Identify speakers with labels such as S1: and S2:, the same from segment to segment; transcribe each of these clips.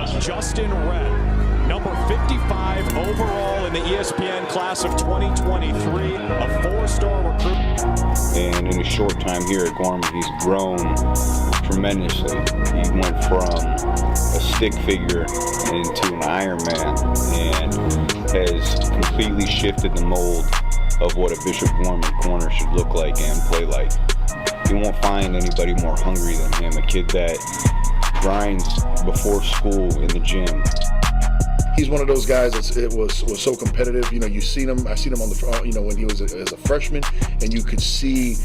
S1: Justyn Rhett, number 55 overall in the ESPN class of 2023, a four-star recruit.
S2: And in a short time here at Gorman, he's grown tremendously. He went from a stick figure into an Iron Man and has completely shifted the mold of what a Bishop Gorman corner should look like and play like. You won't find anybody more hungry than him, a kid that grinds before school in the gym.
S3: He's one of those guys that was so competitive. You know, I seen him on the, you know, when he was as a freshman, and you could see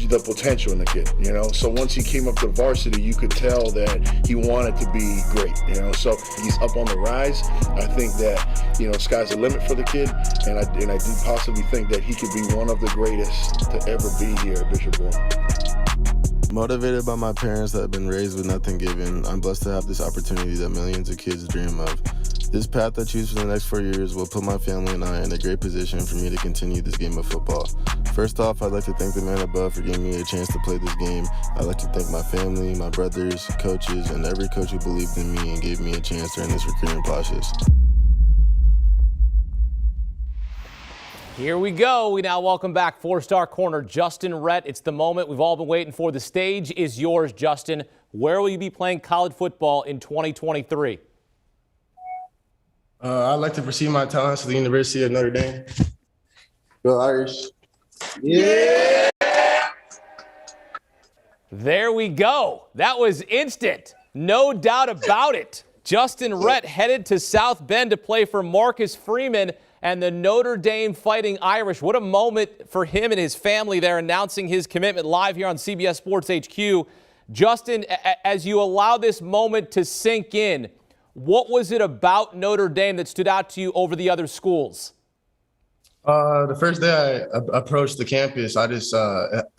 S3: the potential in the kid, you know. So once he came up to varsity, you could tell that he wanted to be great, you know. So he's up on the rise. I think that, you know, sky's the limit for the kid, and I do possibly think that he could be one of the greatest to ever be here at Bishop Gorman.
S4: Motivated by my parents that have been raised with nothing given, I'm blessed to have this opportunity that millions of kids dream of. This path I choose for the next 4 years will put my family and I in a great position for me to continue this game of football. First off, I'd like to thank the man above for giving me a chance to play this game. I'd like to thank my family, my brothers, coaches, and every coach who believed in me and gave me a chance during this recruiting process.
S5: Here we go. We now welcome back four-star corner Justyn Rhett. It's the moment we've all been waiting for. The stage is yours, Justyn. Where will you be playing college football in 2023?
S4: I'd like to pursue my talents to the University of Notre Dame. Go Irish. Yeah!
S5: There we go. That was instant. No doubt about it. Justyn Rhett headed to South Bend to play for Marcus Freeman and the Notre Dame Fighting Irish. What a moment for him and his family there, announcing his commitment live here on CBS Sports HQ. Justyn, as you allow this moment to sink in, what was it about Notre Dame that stood out to you over the other schools?
S4: The first day I approached the campus, it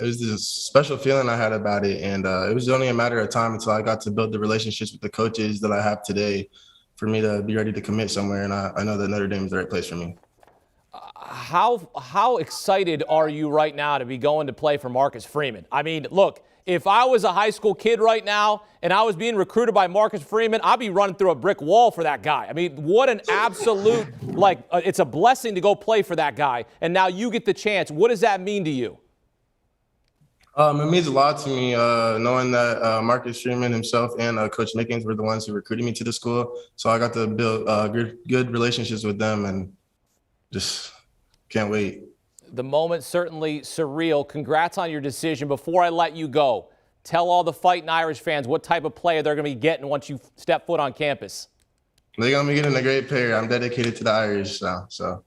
S4: was this special feeling I had about it. And it was only a matter of time until I got to build the relationships with the coaches that I have today for me to be ready to commit somewhere. And I know that Notre Dame is the right place for me.
S5: How excited are you right now to be going to play for Marcus Freeman? I mean, look, if I was a high school kid right now and I was being recruited by Marcus Freeman, I'd be running through a brick wall for that guy. I mean, what an absolute, it's a blessing to go play for that guy. And now you get the chance. What does that mean to you?
S4: It means a lot to me, knowing that Marcus Freeman himself and Coach Mickens were the ones who recruited me to the school. So I got to build good relationships with them, and just can't wait.
S5: The moment certainly surreal. Congrats on your decision. Before I let you go, tell all the Fighting Irish fans what type of player they're going to be getting once you step foot on campus.
S4: They're going to be getting a great player. I'm dedicated to the Irish now, so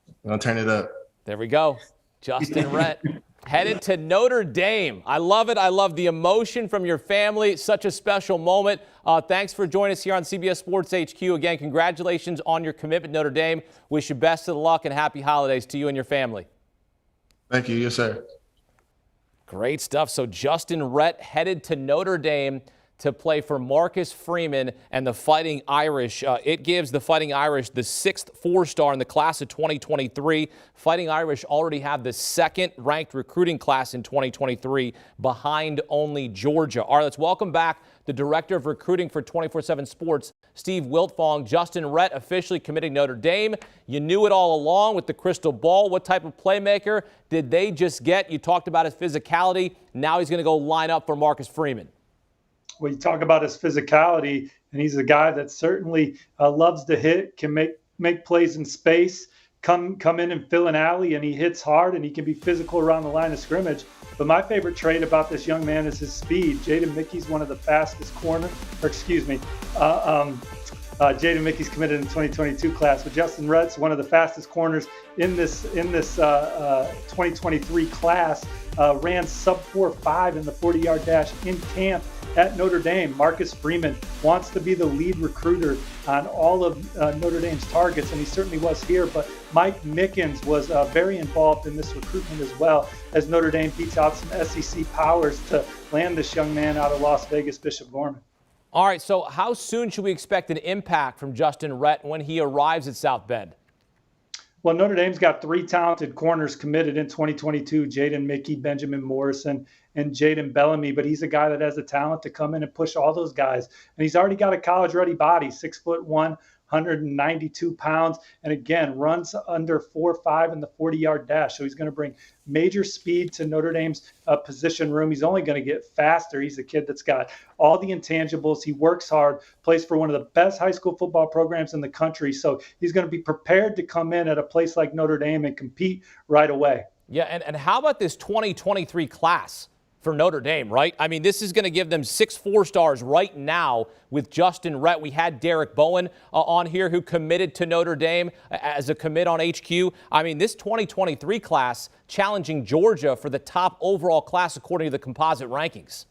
S4: I'm going to turn it up.
S5: There we go. Justyn Rhett headed to Notre Dame. I love it. I love the emotion from your family. Such a special moment. Thanks for joining us here on CBS Sports HQ. Again, congratulations on your commitment to Notre Dame. Wish you best of luck and happy holidays to you and your family.
S4: Thank you. Yes, sir.
S5: Great stuff. So Justyn Rhett headed to Notre Dame to play for Marcus Freeman and the Fighting Irish. It gives the Fighting Irish the 6th four-star in the class of 2023. Fighting Irish already have the 2nd-ranked recruiting class in 2023, behind only Georgia. All right, let's welcome back the Director of Recruiting for 24/7 Sports, Steve Wiltfong. Justyn Rhett officially committing Notre Dame. You knew it all along with the crystal ball. What type of playmaker did they just get? You talked about his physicality. Now he's going to go line up for Marcus Freeman.
S6: Well, you talk about his physicality, and he's a guy that certainly loves to hit, can make plays in space, come in and fill an alley, and he hits hard, and he can be physical around the line of scrimmage. But my favorite trait about this young man is his speed. Jaden Mickey's one of the fastest Jaden Mickey's committed in the 2022 class, but Justyn Rhett's one of the fastest corners in this 2023 class. Ran sub 4.5 in the 40-yard dash in camp at Notre Dame. Marcus Freeman wants to be the lead recruiter on all of Notre Dame's targets, and he certainly was here. But Mike Mickens was very involved in this recruitment as well, as Notre Dame beats out some SEC powers to land this young man out of Las Vegas, Bishop Gorman.
S5: All right, so how soon should we expect an impact from Justyn Rhett when he arrives at South Bend?
S6: Well, Notre Dame's got 3 talented corners committed in 2022, Jaden Mickey, Benjamin Morrison, and Jaden Bellamy, but he's a guy that has the talent to come in and push all those guys. And he's already got a college-ready body, 6'1", 192 pounds, and again, runs under 4.5 in the 40-yard dash. So he's going to bring major speed to Notre Dame's position room. He's only going to get faster. He's a kid that's got all the intangibles. He works hard, plays for one of the best high school football programs in the country. So he's going to be prepared to come in at a place like Notre Dame and compete right away.
S5: Yeah, and how about this 2023 class for Notre Dame, right? I mean, this is going to give them 6 4-stars right now with Justyn Rhett. We had Derek Bowen on here who committed to Notre Dame as a commit on HQ. I mean, this 2023 class challenging Georgia for the top overall class according to the composite rankings.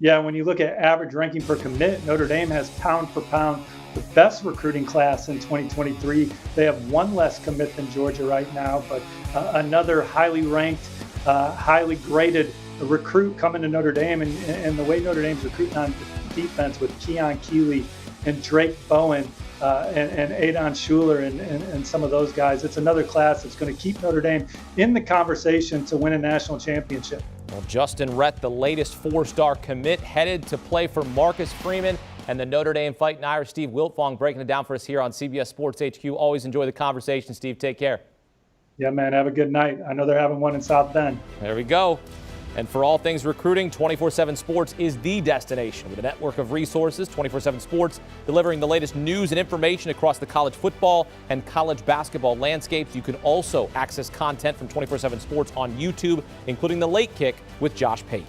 S6: Yeah, when you look at average ranking per commit, Notre Dame has pound for pound the best recruiting class in 2023. They have 1 less commit than Georgia right now, but another highly ranked, highly graded recruit coming to Notre Dame, and the way Notre Dame's recruiting on defense with Keon Keeley and Drake Bowen and Adon Schuler and some of those guys, it's another class that's going to keep Notre Dame in the conversation to win a national championship.
S5: Well, Justyn Rhett, the latest 4-star commit, headed to play for Marcus Freeman and the Notre Dame Fighting Irish. Steve Wiltfong breaking it down for us here on CBS Sports HQ. Always enjoy the conversation, Steve. Take care.
S6: Yeah, man, have a good night. I know they're having one in South Bend.
S5: There we go. And for all things recruiting, 24/7 Sports is the destination with a network of resources. 24/7 Sports delivering the latest news and information across the college football and college basketball landscapes. You can also access content from 24/7 Sports on YouTube, including The Late Kick with Josh Pate.